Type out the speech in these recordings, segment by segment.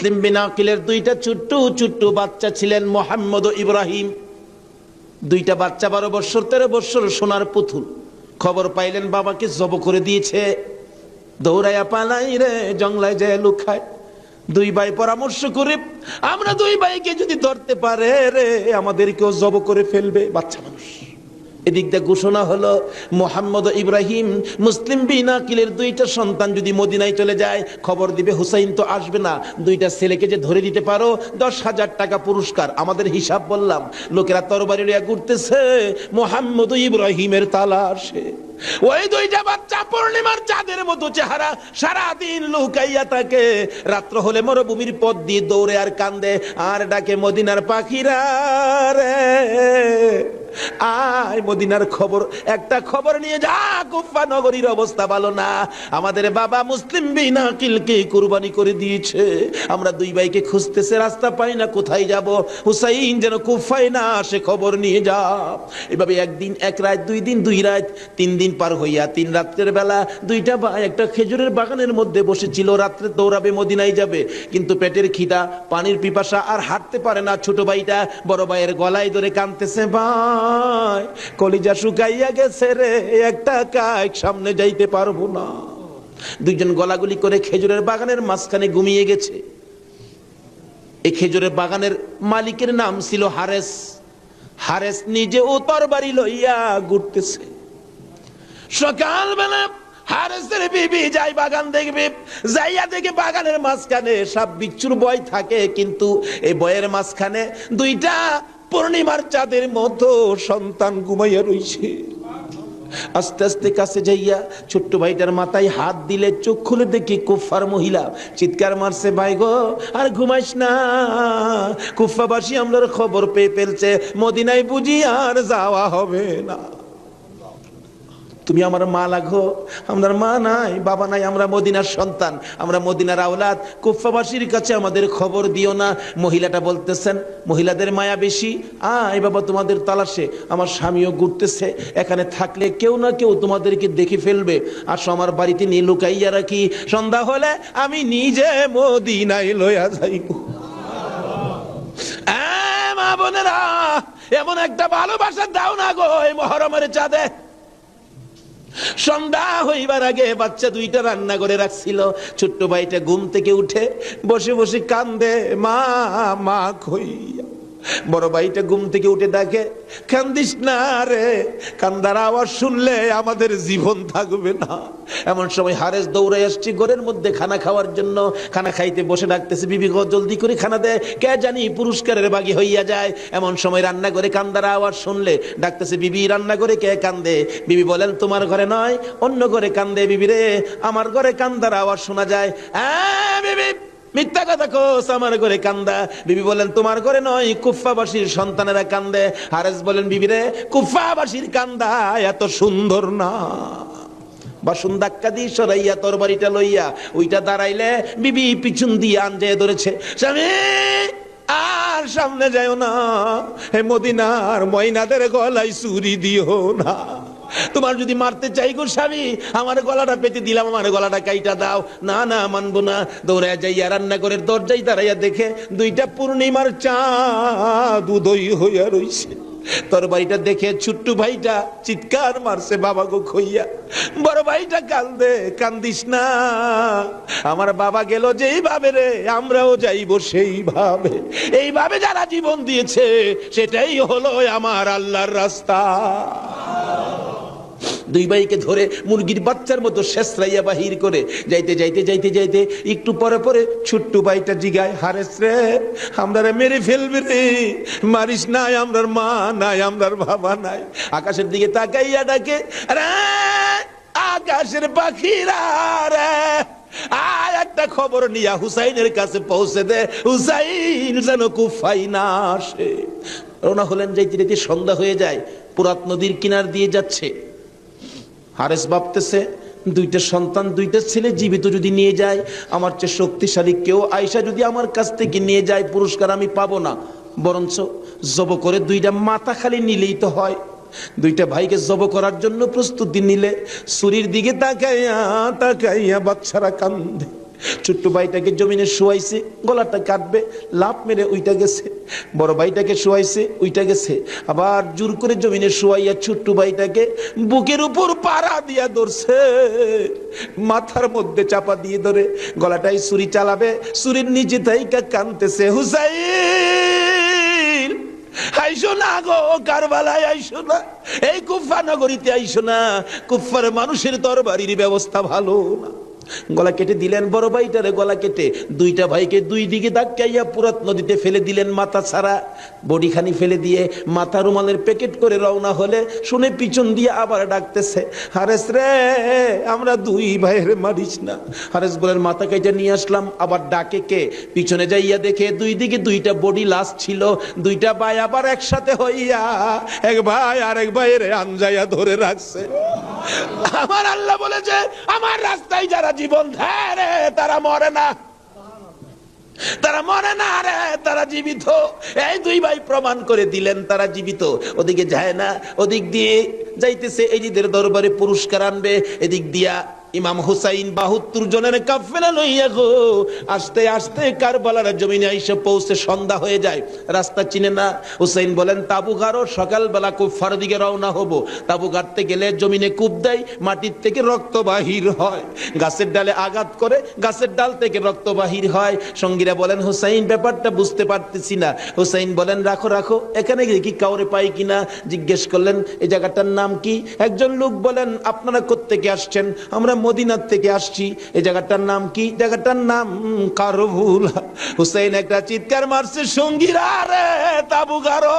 মুসলিম বিন আকিলের দুইটা ছোট্ট ছোট্ট বাচ্চা ছিলেন, মুহাম্মদ ও ইব্রাহিম। দুইটা বাচ্চা 12 বছর 13 বছর, সোনার পুতুল। খবর পাইলেন বাবাকে জব করে দিয়েছে। দৌড়াইয়া পালাই রে, জঙ্গলায় যায় লুকায়। দুই ভাই পরামর্শ করে, আমরা দুই ভাইকে যদি ধরতে পারে রে, আমাদেরকেও জব করে ফেলবে, বাচ্চা মানুষ। এদিক দিয়ে ঘোষণা হলো, মুহাম্মদ ও ইব্রাহিম মুসলিম বিন আকিলের দুইটা সন্তান যদি মদিনায় চলে যায়, খবর দিবে হুসাইন তো আসবে না, দুইটা ছেলেকে যে ধরে দিতে পারো 10,000 টাকা পুরস্কার। আমাদের হিসাব বললাম, লোকেরা তরবারি নিয়ে ঘুরতেছে মুহাম্মদ ও ইব্রাহিমের তালাশে। ওই দুইটা বাচ্চা পূর্ণিমার চাঁদের মতো চেহারা, সারাদিন লুকাইয়া থাকে। রাত্র হলে মরুভূমির পথ দিয়ে দৌড়ে আর কান্দে আর ডাকে, মদিনার পাখিরা রে আয়, মদিনার খবর, একটা খবর নিয়ে যা, কুফা নগরীর অবস্থা ভালো না, আমাদের বাবা মুসলিম বিন আকিলকে কুরবানি করে দিয়েছে। আমরা দুই ভাইকে খুঁজতেছে, রাস্তা পাই না, কোথায় যাব? হুসাইন যেন কুফায় না আসে, খবর নিয়ে যা। এভাবে একদিন এক রাত, 2 দিন 2 রাত, 3 দিন পার হইয়া 3 রাত্রের বেলা দুইটা ভাই একটা খেজুরের বাগানের মধ্যে বসেছিল। রাত্রে দৌড়াবে, মদিনায় যাবে, কিন্তু পেটের খিদা, পানির পিপাসা, আর হাঁটতে পারে না। ছোট ভাইটা বড় ভাইয়ের গলায় ধরে কাঁদতেছে, ভাই কলিজা শুকাইয়া গেছে রে, একটা কাজ সামনে যাইতে পারবো না। দুইজন গলাগুলি করে খেজুরের বাগানের মাঝখানে ঘুমিয়ে গেছে। এই খেজুরের বাগানের মালিকের নাম ছিল হারেস। হারেস নিজে ও তরবারি লইয়া ঘুরতেছে। সকালবেলা হারেসের বিবি যাই বাগান দেখবে, যাইয়া দেখে বাগানের মাঝখানে সাপ বিচ্ছুর বয় থাকে, কিন্তু এই বয়ের মাঝখানে দুইটা পূর্ণিমার চাঁদের মতো সন্তান ঘুমাইয়া রইছে। আস্তে আস্তে কাছে যাইয়া ছোট্ট ভাইটার মাথায় হাত দিলে, চোখ খুলে দেখি কুফার মহিলা। চিৎকার মারছে, ভাই গো আর ঘুমাইস না, কুফাবাসী আমরার খবর পেয়ে ফেলছে, মদিনায় বুঝি আর যাওয়া হবে না। তুমি আমার মা লাগো, আমার মা নাই, বাবা নাই, আমরা মদিনার সন্তান, আমরা মদিনার আওলাদ, কুফাবাসীর কাছে আমাদের খবর দিও না। মহিলাটা বলতেছেন, মহিলাদের মায়া বেশি, আয় বাবা তোমাদের তালাশে, আমার স্বামীও ঘুরতেছে, এখানে থাকলে কেউ না কেউ তোমাদেরকে দেখে ফেলবে, আসো আমার বাড়িতে নিয়ে লুকাইয়া রাখি, সন্ধ্যা হলে আমি নিজে মদিনায় লইয়া যাইব। মা বোনেরা, এমন একটা ভালোবাসা দাও না গো এই মহরমের চাঁদে। সন্ধ্যা হইবার আগে বাচ্চা দুইটা রান্না করে রাখছিল। ছোট্ট ভাইটা ঘুম থেকে উঠে বসে বসে কান্দে, মা মা কইয়া। বড় ভাইটা ঘুম থেকে উঠে ডাকে, কান্দিস না রে, কান্দার আওয়াজ শুনলে আমাদের জীবন থাকবে না। এমন সময় হারেস দৌড়াই আসছে ঘরের মধ্যে খানা খাওয়ার জন্য। খানা খাইতে বসে ডাকতেছে, বিবি গো জলদি করে খানা দে, কে জানি পুরস্কারের বাগি হইয়া যায়। এমন সময় রান্না করে কান্দার আওয়াজ শুনলে ডাকতেছে, বিবি রান্না করে কে কান্দে? বিবি বলেন, তোমার ঘরে নয়, অন্য ঘরে কান্দে। বিবি রে, আমার ঘরে কান্দার আওয়াজ শোনা যায়। বিবি মিথ্যা কথা কোস, আমার ঘরে কান্দা। বিবি বলেন, তোমার ঘরে নয়, কুফাবাসীর সন্তানেরা কান্দে। হারেস বলেন, বিবি রে, কুফাবাসীর কান্দা এত সুন্দর না। বাসন ধাক্কা দিয়ে সরাইয়া তরবারিটা লইয়া ওইটা দাঁড়াইলে বিবি পিছন দিয়ে আঞ্জায় ধরেছে, স্বামী আর সামনে যাও না, হে মদিনার ময়নাদের গলায় চুরি দিও না। তোমার যদি মারতে চাই গো স্বামী, আমার গলাটা পেতে দিলাম, আমার গলাটা কাইটা দাও। না না, মানবো না। দৌড়ায় যাইয়া রান্নাঘরের দরজায় দাঁড়াইয়া দেখে দুইটা পূর্ণিমার চাঁদ উদয় হইয়া রইছে। তরবারিটা দেখে ছোট্ট ভাইটা চিৎকার মারছে, বাবা গো খইয়া। বড় ভাইটা কান্দে, কান্দিস না, আমার বাবা গেল যেইভাবে রে, আমরাও যাইব সেইভাবে। এইভাবে যারা জীবন দিয়েছে সেটাই হলো আমার আল্লাহর রাস্তা। দুই ভাইকে ধরে মুরগির বাচ্চার মতো শেষরাইয়া বাহির করে যাইতে যাইতে যাইতে যাইতে একটু পরে পরে ছোট্ট ভাইটা জিগায়, হারেস রে, আমরা মেরে ফেলবে রে, মারিস নাই, আমরার মা নাই, আমরার বাবা নাই। আকাশের দিকে তাকাইয়া ডাকে, রে আকাশের পাখিরা রে, আর একটা খবর নিয়া হুসাইনের কাছে পৌঁছে দে, হুসাইন যেন কুফাই না আসে। রওনা হলেন, যাইতে যাইতে সন্ধ্যা হয়ে যায়। পুরাত নদীর কিনার দিয়ে যাচ্ছে। হারেস ভাবতেছে, দুইটা সন্তান, দুইটা ছেলে জীবিত যদি নিয়ে যায়, আমার চেয়ে শক্তিশালী কেউ আয়সা যদি আমার কাছ থেকে নিয়ে যায়, পুরস্কার আমি পাবো না, বরঞ্চ জব করে দুইটা মাথা খালি নিলেই তো হয়। দুইটা ভাইকে জব করার জন্য প্রস্তুতি নিলে ছুরির দিকে তাকাইয়া তাকাইয়া বাচ্চারা কান্দে। ছোট্ট ভাইটাকে জমিনে শোয়াইছে, গলাটা কাটবে, লাফ মেরে উইটা গেছে। বড় ভাইটাকে শোয়াইছে, উইটা গেছে। আবার জোর করে জমিনে শোয়াইয়া ছোট্ট ভাইটাকে বুকের উপর পাড়া দিয়া ধরছে, মাথার মধ্যে চাপা দিয়ে ধরে গলাটাই ছুরি চালাবে, ছুরির নিচে থাইকা কাঁদতেছে, হুসাইন আইসো না গো, কারবালায় আইসো না, এই কুফা নগরীতে আইসো না, কুফার মানুষের তরবারির ব্যবস্থা ভালো না। গলা কেটে দিলেন বড় ভাইটারে, গলা কেটে দুইটা ভাইকে দুই দিকে ধাক্কাইয়া পুরাত নদীতে ফেলে দিলেন, মাথা ছাড়া বডিখানি ফেলে দিয়ে মাথা রুমালের প্যাকেট করে রওনা হলে শুনে পিছন দিয়ে আবার ডাকতেছে, হারেস রে আমরা দুই ভাইয়ের মারিস না। হারেস বলেন মাথা কেটে নিয়ে আসলাম। আবার ডাকে কে? পিছনে যাইয়া দেখে দুই দিকে দুইটা বডি লাশ ছিল। দুইটা ভাই আবার একসাথে হইয়া এক ভাই আর এক ভাইয়ের আনজাইয়া ধরে রাখছে। আমার আল্লাহ বলেছে আমার রাস্তায় যারা জীবন দেয় রে তারা মরে না, তারা মরে না রে, তারা জীবিত। এই দুই ভাই প্রমাণ করে দিলেন তারা জীবিত। ওদিকে যায় না, ওদিক দিয়ে যাইতেছে এজিদের দরবারে পুরস্কার আনবে। এদিক দিয়া ইমাম হুসাইন 72 জনের কাফেলা লইয়া গো আস্তে আস্তে কারবালার জমিনে এসে পৌঁছে সন্ধ্যা হয়ে যায়। রাস্তা চিনে না। হুসাইন বলেন তাবু গাড়ো, সকালবেলা কুফার দিকে রওনা হব। তাবু গাড়তে গেলে জমিনে কূপ দেয়, মাটির থেকে রক্ত বাহির হয়, গাছের ডালে আঘাত করে গাছের ডাল থেকে রক্ত বাহির হয়। সঙ্গীরা বলেন হুসাইন ব্যাপারটা বুঝতে পারতেছি না। হুসাইন বলেন রাখো রাখো, এখানে কি কাউরে পাই কিনা জিজ্ঞেস করলেন এই জায়গাটার নাম কি? একজন লোক বলেন আপনারা কোত্থেকে আসছেন? আমরা মদিনার থেকে আসছি। এই জায়গাটার নাম কি? জায়গাটার নাম কারবুলা। হুসাইন একটা চিৎকার মারছে, সঙ্গীরা রে তাবু গাড়ো।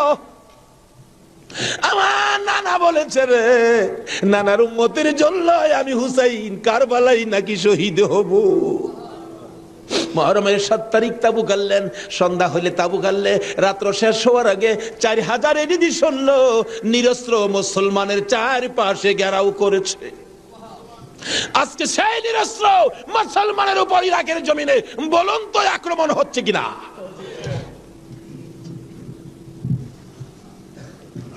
আমার নানা বলেছে রে, নানার উম্মতের জন্য আমি হুসাইন কারবালাই নাকি শহীদ হব। মুহররমের 7 তারিখ তাবু গাড়লেন। সন্ধ্যা হইলে তাবু গাড়লে রাত্র শেষ হওয়ার আগে 4000 এডিদি শুনল নিরস্ত্র মুসলমানের চারপাশে ঘেরাও করেছে। আজকে সেই নিরস্ত্র মুসলমানের উপর ইরাকের জমিনে বলুন তো আক্রমণ হচ্ছে কিনা?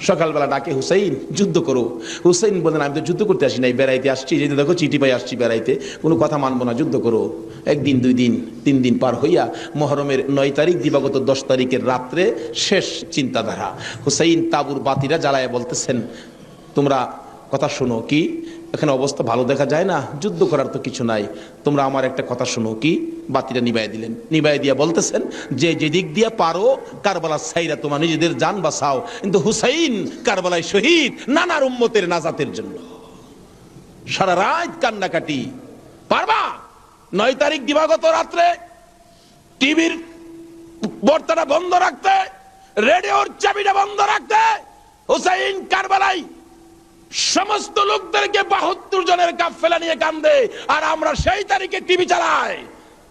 সকালবেলা ডাকে হুসাইন যুদ্ধ করো। হুসাইন বলেন আমি তো যুদ্ধ করতে আসি নাই, বেড়াইতে আসছি। যেতে দেখো চিঠি পাই আসছি বেড়াইতে, কোনো কথা মানবো না, যুদ্ধ করো। একদিন 2 দিন 3 দিন পার হইয়া মুহররমের 9 তারিখ দিবাগত 10 তারিখের রাত্রে শেষ চিন্তাধারা। হুসাইন তাবুর বাতিরা জ্বালায় বলতেছেন তোমরা কথা শোনো। কি? এখানে অবস্থা ভালো দেখা যায় না, যুদ্ধ করার তো কিছু নাই, তোমরা আমার একটা কথা শোনো। কি? বাতিটা নিবাই দিলেন। নিবাই দিয়া বলতেছেন যে যেদিক দিয়া পারো কারবালার সাইরা তোমরা নিজেদের জান বাঁচাও, কিন্তু হুসাইন কারবালায় শহীদ নানার উম্মতের নাজাতের জন্য। সারা রাত কান্নাকাটি। পারবা? 9 তারিখ দিবাগত রাত্রে টিভির বর্তাটা বন্ধ রাখতে, রেডিওর চাবিটা বন্ধ রাখতে, হুসাইন কারবালায় সমস্ত লোকদেরকে 72 জনের কাফেলা নিয়ে কান্দে, আর আমরা সেই তারিখে টিভি চালাই।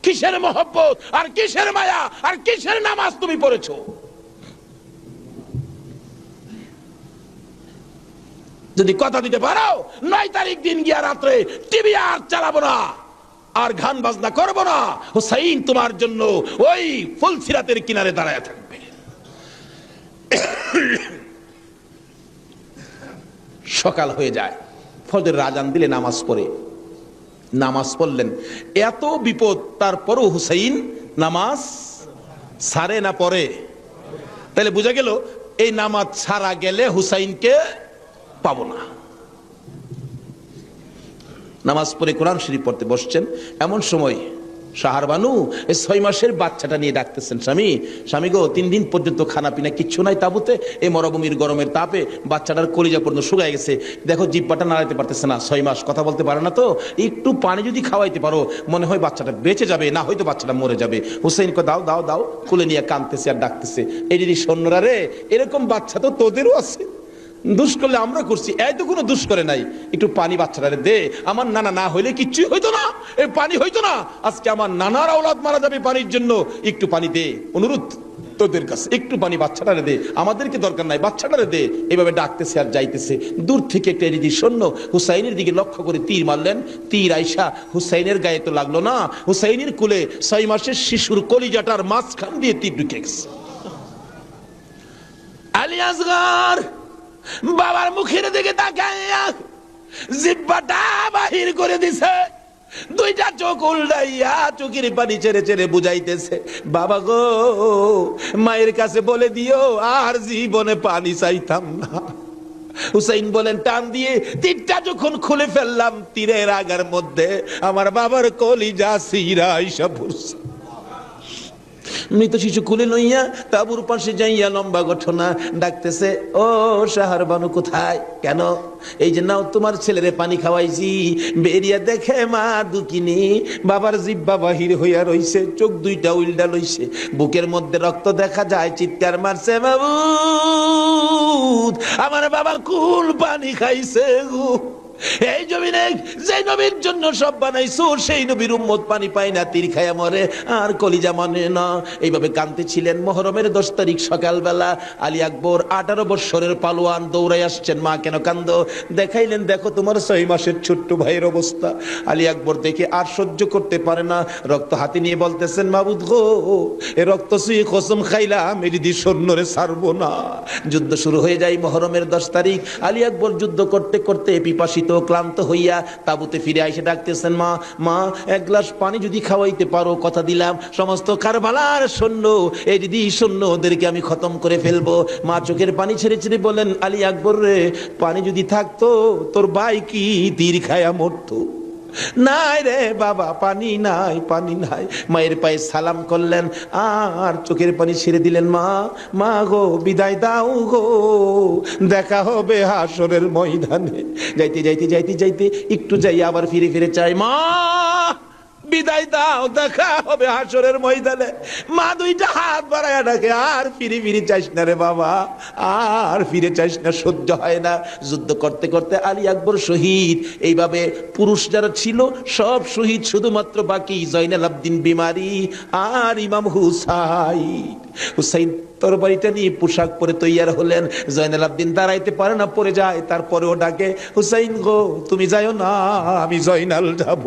কিসের মহব্বত আর কিসের মায়া আর কিসের নামাজ তুমি পড়েছো? যদি কথা দিতে পারো 9 তারিখ দিন গিয়া রাত্রে টিভি আর চালাবো না, আর গান বাজনা করবো না, হুসাইন তোমার জন্য ওই ফুলসিরাতের কিনারে দাঁড়ায় থাকবে। সকাল হয়ে যায়, ফজরের আজান দিলে নামাজ পড়ে। নামাজ পড়লেন, এত বিপদ তারপরও হুসাইন নামাজ ছাড়ে না পড়ে। তাহলে বোঝা গেল এই নামাজ ছাড়া গেলে হুসাইনকে পাবো না। নামাজ পড়ে কোরআন শরীফ পড়তে বসছেন, এমন সময় শাহরবানু এই 6 মাসের বাচ্চাটা নিয়ে ডাকতেছেন, স্বামী স্বামী গো 3 দিন পর্যন্ত খানা পিনা কিচ্ছু নাই তাবুতে, এই মরুভূমির গরমের তাপে বাচ্চাটার কলিজা পর্যন্ত শুকায় গেছে, দেখো জিহ্বাটা নাড়াইতে পারতেছে না, 6 মাস কথা বলতে পারে না, তো একটু পানি যদি খাওয়াইতে পারো মনে হয় বাচ্চাটা বেঁচে যাবে, না হয়তো বাচ্চাটা মরে যাবে। হুসাইনকে দাও দাও দাও, কোলে নিয়ে কাঁদতেছে আর ডাকতেছে, এই যদি সৈন্যরা রে এরকম বাচ্চা তো তোদেরও আছে, দুষ করলে আমরা করছি, এই তো কোনো দুষ করে নাই, একটু পানি বাচ্চাটারে দে, আমার নানা না হইলে কিচ্ছুই হইতো না, এই পানি হইতো না, আজকে আমার নানার আওলাদ মারা যাবে পানির জন্য, একটু পানি দে, অনুরোধ তোদের কাছে একটু পানি বাচ্চাটারে দে, আমাদেরকে দরকার নাই, বাচ্চাটারে দে। এইভাবে ডাকতেছে আর যাইতেছে। দূর থেকে একটা এদিকে সৈন্য হুসাইনের দিকে লক্ষ্য করে তীর মারলেন, তীর আইসা হুসাইনের গায়ে তো লাগলো না, হুসাইনের কোলে 6 মাসের শিশুর কলিজাটার মাঝখান দিয়ে তীর ঢুকে গেছে। আলী আসগর বাবার মুখের দিকে তাকাইয়া জিহ্বাটা বাহির করে দিছে, দুইটা চোখ উল্টাইয়া চোখের পানি ছেড়ে ছেড়ে বুঝাইতেছে, বাবা গো, মায়ের কাছে বলে দিও আর জীবনে পানি চাইতাম না। হুসাইন বলেন, টান দিয়ে তীরটা যখন খুলে ফেললাম, তীরের আগার মধ্যে আমার বাবার কলিজা সিরা আইসা পড়ছে। মৃত শিশু কুলে লইয়া তাবুর পাশে যাইয়া লম্বা ঘটনা ডাকতেছে, ও শাহার বানু কোথায়? কেন? এই যে নাও তোমার ছেলেরে পানি খাওয়াইছি। বেরিয়া দেখে মা দুকিনি, বাবার জিব্বা বাহির হইয়া রইছে, চোখ দুইটা উল্টা লইছে, বুকের মধ্যে রক্ত দেখা যায়, চিৎকার মারছে, মাবুদ আমার বাবা কুল পানি খাইছে গো। এই জমিনে যে নবীর জন্য সব বানাইছো, সেই নবীর উম্মত পানি পায় না, তীর খায়া মরে আর কলিজা মানে না। এইভাবে কাঁদতেছিলেন। মুহররমের 10 তারিখ সকালবেলা আলী আকবর 18 বৎসরের পালোয়ান দৌড়াই আসছেন। মা কেন কান্দো? দেখাইলেন, দেখো তোমার 6 মাসের ছোট্ট ভাইয়ের অবস্থা। আলী আকবর দেখে আর সহ্য করতে পারে না, রক্ত হাতে নিয়ে বলতেছেন, মাবুদ গো, এ রক্ত ছুঁয়ে কসম খাইলাম এদিদি সৈন্যরে ছাড়বো না। যুদ্ধ শুরু হয়ে যায় মুহররমের 10 তারিখ। আলী আকবর যুদ্ধ করতে করতে পিপাসিত ক্লান্ত হইয়া তাবুতে ফিরে এসে ডাকতেছেন, মা মা, এক গ্লাস পানি যদি খাওয়াইতে পারো, কথা দিলাম সমস্ত কারবালার সৈন্য, এই দিদি সৈন্য ওদেরকে আমি খতম করে ফেলবো। মা চোখের পানি ছেড়ে ছেড়ে বলেন, আলী আকবর রে, পানি যদি থাকতো তোর ভাই কি তীর খায়া মরতো? নাই রে বাবা, পানি নাই, পানি নাই। মায়ের পায়ে সালাম করলেন আর চোখের পানি ছেড়ে দিলেন। মা মা গো, বিদায় দাও গো, দেখা হবে হাসরের ময়দানে। যাইতে যাইতে যাইতে যাইতে একটু যাই আবার ফিরে ফিরে চাই, মা বিদায় দাও, দেখা হবে হাসরের ময়দানে। মা দুইটা হাত বাড়ায়া ডাকে, আর ফিরে ফিরে চাইস না রে বাবা, আর ফিরে চাইস না, সহ্য হয় না। যুদ্ধ করতে করতে আলী আকবর শহীদ। এইভাবে পুরুষ যারা ছিল সব শহীদ, শুধুমাত্র বাকি জয়নাল আবদিন বিমারি আর ইমাম হুসাইন। হুসাইন তরবারিটা নিয়ে পোশাক পরে তৈয়ার হলেন। জয়নাল আবদিন দাঁড়াইতে পারে না, পড়ে যায়। তারপরেও ডাকে, হুসাইন গো, তুমি যাইও না, আমি জয়নাল যাব।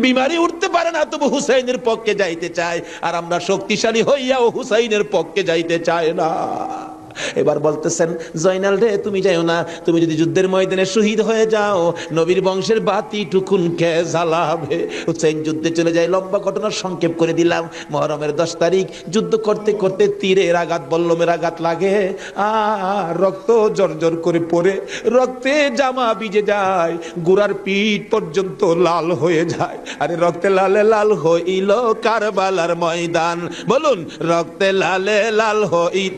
বিমারি উঠতে পারে না, তবু হুসাইনের পক্ষে যাইতে চায়। আর আমরা শক্তিশালী হইয়াও হুসাইনের পক্ষে যাইতে চায় না। এবার বলতেছেন, জয়নাল রে, তুমি যাইও না, তুমি যদি যুদ্ধের ময়দানে শহীদ হয়ে যাও, নবীর বংশের বাতি টুকুন কে জ্বালাবে? হুসাইন যুদ্ধে চলে যায়। লম্বা ঘটনার সংক্ষেপ করে দিলাম। মুহররমের 10 তারিখ যুদ্ধ করতে করতে তীরের আঘাত, বল্লমের আঘাত লাগে আর রক্ত জর্জর করে পড়ে, রক্তে জামা ভিজে যায়, গোড়ার পিঠ পর্যন্ত লাল হয়ে যায়। আরে রক্তে লালে লাল হইল কারবালার ময়দান, বলুন, রক্তে লালে লাল হইল।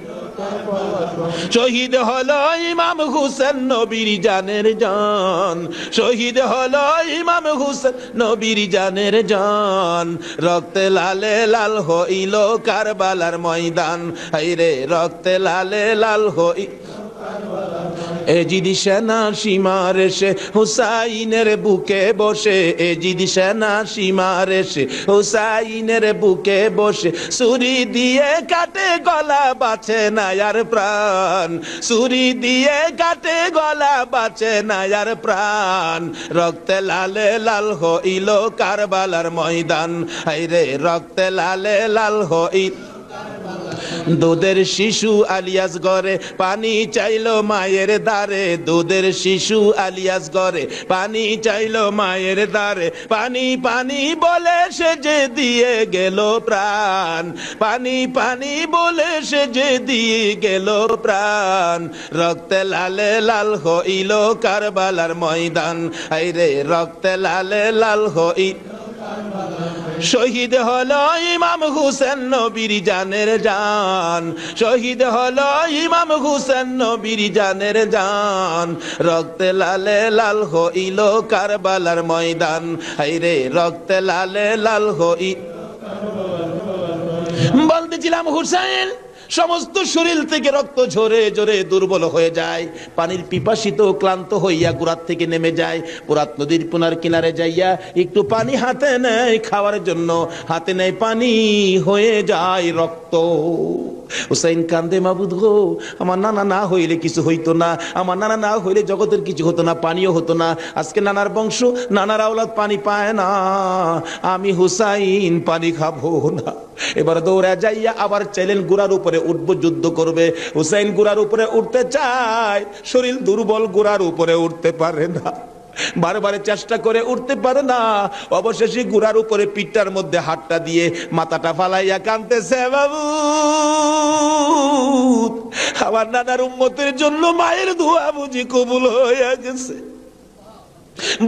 শহীদ হলো ইমাম হুসেন নবীর জানের জান, শহীদ হলো ইমাম হুসেন নবীর জানের জান। রক্তে লালে লাল হইল কারবালার ময়দান, হায়রে রক্তে লালে লাল হই। এজিদি সেনা সীমার এসে হুসাইনের বুকে বসে, এজিদি সেনা সীমার এসে হুসাইনের বুকে বসে, ছুরি দিয়ে কাটে গলা, বাঁচে না আর প্রাণ, ছুরি দিয়ে কাটে গলা, বাঁচে না আর প্রাণ। রক্তে লালে লাল হইল কারবালার ময়দান, হায়রে রক্তে লালে লাল হইল। দুধের শিশু আলিয়াস ঘরে পানি চাইলো মায়ের দ্বারে, দুধের শিশু আলিয়াস ঘরে পানি চাইলো মায়ের দ্বারে, পানি পানি বলে সে যে দিয়ে গেল প্রাণ, পানি পানি বলে সে যে দিয়ে গেল প্রাণ। রক্তে লালে লাল হইল কারবালার ময়দান, হায়রে রক্তে লালে লাল হইল। শহীদ হলো ইমাম হুসেন নবীর জানের জান, শহীদ হলো ইমাম হুসেন নবীর জানের জান। রক্তে লালে লাল হইল কারবালার ময়দান, হায়রে রক্তে লালে লাল হইল। বলতেছিলাম, হুসেন সমস্ত শরীর থেকে রক্ত ঝরে ঝরে দুর্বল হয়ে যায়, পানির পিপাসিত ক্লান্ত হইয়া গুড়ার থেকে নেমে যায়। পুরাত নদীর পুনার কিনারে যাইয়া একটু পানি হাতে নেয় খাওয়ার জন্য, হাতে নেয় পানি, হয়ে যায় রক্ত। হুসাইন কান্দে, মাবুদ গো, আমার নানা না হইলে কিছু হইতো না, আমার নানা না হইলে জগতের কিছু হতো না, পানিও হতো না। আজকে নানার বংশ, নানার আওলাদ পানি পায় না, আমি হুসাইন পানি খাবো না। এবার দৌড়া যাইয়া আবার চাইলেন গুড়ার উপরে উঠবো, যুদ্ধ করবে। হুসাইন গুড়ার উপরে উঠতে চায়, শরীর দুর্বল, গুড়ার উপরে উঠতে পারে না। বারবার চেষ্টা করে উঠতে পারে না, অবশেষে গুড়ার উপরে পিঠটার মধ্যে হাতটা দিয়ে মাথাটা ফালাইয়া কাঁদতেছে, বাবু আমার নানার উম্মতের জন্য মায়ের দোয়া বুঝি কবুল হয়ে গেছে।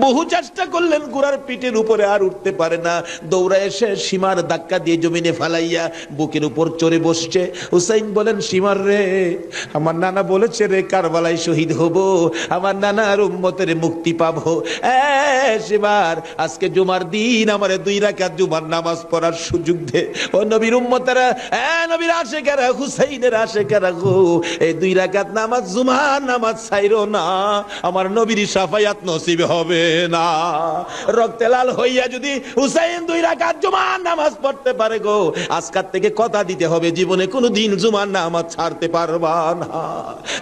বহু চেষ্টা করলেন, ঘোড়ার পিঠের উপরে আর উঠতে পারে না, দৌড়া এসে সীমার ধাক্কা দিয়ে জমিনে ফালাইয়া বুকের উপর চড়ে বসছে। হুসাইন বলেন, সীমার রে, আমার নানা বলেছে রে কারবালায় শহীদ হব, আমার নানার উম্মতের মুক্তি পাবো। সীমার, আজকে জুমার দিন আমার 2 রাকাত জুমার নামাজ পড়ার সুযোগ দে। ও নবীর উম্মতেরা, নবীর আশেকেরা, হুসাইনের আশেকেরা গো, এই 2 রাকাত নামাজ জুমার নামাজ ছাইরো না, আমার নবীর শাফায়াত নসিব হবে না। রক্তে লাল হইয়া যদি হুসাইন 2 রাকাত জুমার নামাজ পড়তে পারে গো, আজকাল থেকে কথা দিতে হবে জীবনে কোনোদিন জুমার নামাজ ছাড়তে পারবা না।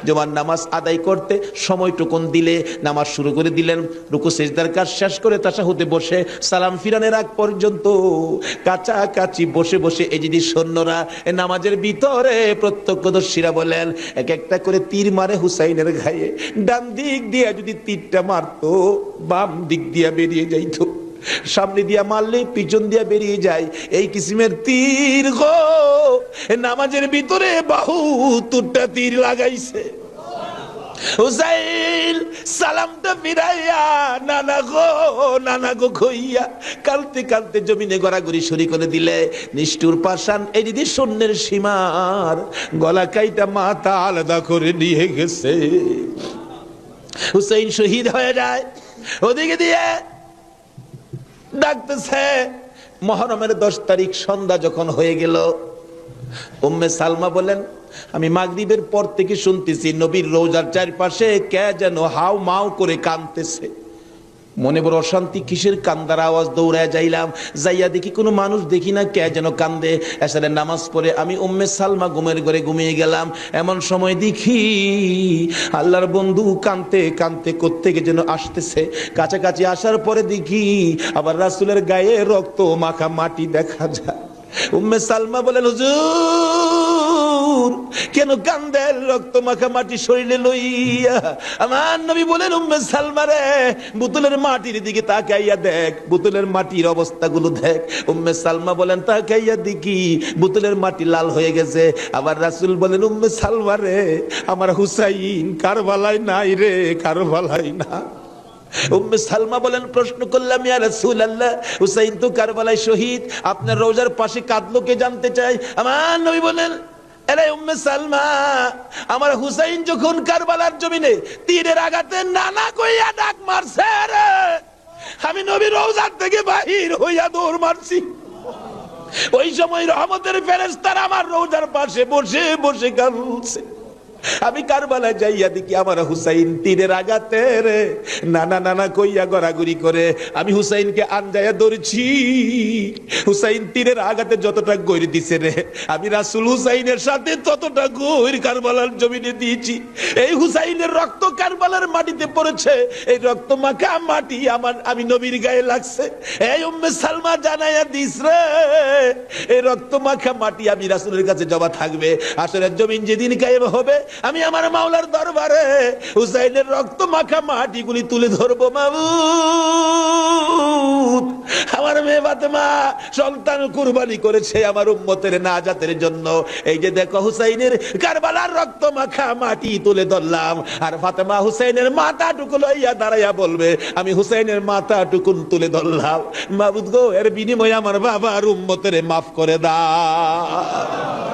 জুমার নামাজ আদায় করতে সময়টুকুন দিলে নামাজ শুরু করে দিলেন। রুকু সিজদার কাজ শেষ করে তাশাহুদে বসে সালাম ফিরানের আগ পর্যন্ত কাছাকাছি বসে বসে এই যদি সৈন্যরা নামাজের ভিতরে প্রত্যক্ষদর্শীরা বলেন, এক একটা করে তীর মারে হুসাইনের গায়ে। ডান দিক দিয়ে যদি তীরটা মারতো, বাম দিক দিয়া বেরিয়ে যাইতো, সামনে দিয়া মারলে পিছন দিয়া বেরিয়ে যায়, এই কিসিমের তীর গো নামাজের ভিতরে 72টা তীর লাগাইছে। হুসাইন সালামটা ফিরাইয়া নানা গো কইয়া কালতে কালতে জমিনে গড়াগড়ি শুরু করে দিলে। নিষ্ঠুর পাষাণ এই দিদি সৈন্যের সীমার গলা কাইটা মাথা আলাদা করে নিয়ে গেছে। হুসাইন শহীদ হয়ে যায়। ওদিকে দিয়ে ডাকতেছে। মুহররমের 10 তারিখ সন্ধ্যা যখন হয়ে গেল, উম্মে সালমা বলেন, আমি মাগরিবের পর থেকে শুনতেছি নবীর রওজার চারপাশে কে যেন হাউ মাউ করে কাঁদতেছে। মনে বড় অশান্তি, কিসের কান্দার আওয়াজ? দৌড়ায় যাইলাম, যাইয়া দেখি কোনো মানুষ দেখি না, কে যেন কান্দে। এসারের নামাজ পড়ে আমি উম্মে সালমা ঘুমের ঘরে ঘুমিয়ে গেলাম। এমন সময় দেখি আল্লাহর বন্ধু কাঁদতে কাঁদতে কোত্থেকে যেন আসতেছে। কাছাকাছি আসার পরে দেখি আবার রাসূলের গায়ে রক্ত মাখা মাটি দেখা যায়। উম্মে সালমা বলেন, হুজুর কেন কান্দেন রক্ত মাখা মাটি শরীরে লইয়া? আমার নবী বলেন, উম্মে সালমা রে, বোতলের মাটির দিকে তাকাইয়া দেখ, বোতলের মাটির অবস্থাগুলো দেখ। উম্মে সালমা বলেন, তাকাইয়া দেখি বোতলের মাটি লাল হয়ে গেছে। আবার রাসূল বলেন, উম্মে সালমা রে, আমার হুসাইন কারবালায় নাই রে, কারবালায় না। উম্মে সালমা বলেন, প্রশ্ন করলাম, ইয়া রাসূলুল্লাহ, হুসাইন তো কারবালায় শহীদ, আপনার রওজার পাশে কাঁদলো কে জানতে চাই। আমার নবী বলেন, আরে উম্মে সালমা, আমার হুসাইন যখন কারবালার জমিনে তীরের আঘাতে নানা কইয়া ডাক মারছে রে, আমি নবী রওজার থেকে বাহির হইয়া দৌড় মারছি। ওই সময় রহমতের ফেরেশতারা আমার রওজার পাশে বসে বসে কাঁদছে। আমি কারবালায় যাইয়া দেখি আমার হুসাইন তীরের আঘাতে রে নানা নানা কইয়া গড়াগড়ি করে। আমি হুসাইনকে আনজায়া ধরেছি। হুসাইন তীরের আঘাতে যতটা গৈর দিছে রে, আমি রাসূল হুসাইনের সাথে ততটা গৈর কারবালার জমিনে দিয়েছি। এই হুসাইনের রক্ত কারবালার মাটিতে পড়েছে, এই রক্ত মাখা মাটি আমি নবীর গায়ে লাগছে। এই উম্মে সালমা জানাইয়া দিস রে, এই রক্ত মাখা মাটি আমি রাসূলের কাছে জমা থাকবে। আসরের জমিন যেদিন কায়েম হবে, আমি আমার মাওলার দরবারে হুসাইনের রক্ত মাখা মাটিগুলি তুলে ধরবো। মাবুদ, আমার মেয়ে ফাতেমা সন্তান কুরবানি করেছে আমার উম্মতের নাজাতের জন্য। এই যে দেখো হুসাইনের কারবালার রক্ত মাখা মাটি তুলে ধরলাম, আর ফাতেমা হুসাইনের মাথাটুকু লইয়া দাঁড়াইয়া বলবে, আমি হুসাইনের মাথাটুকু তুলে ধরলাম। মাবুদ গো, এর বিনিময়ে আমার বাবার উম্মতের মাফ করে দাও।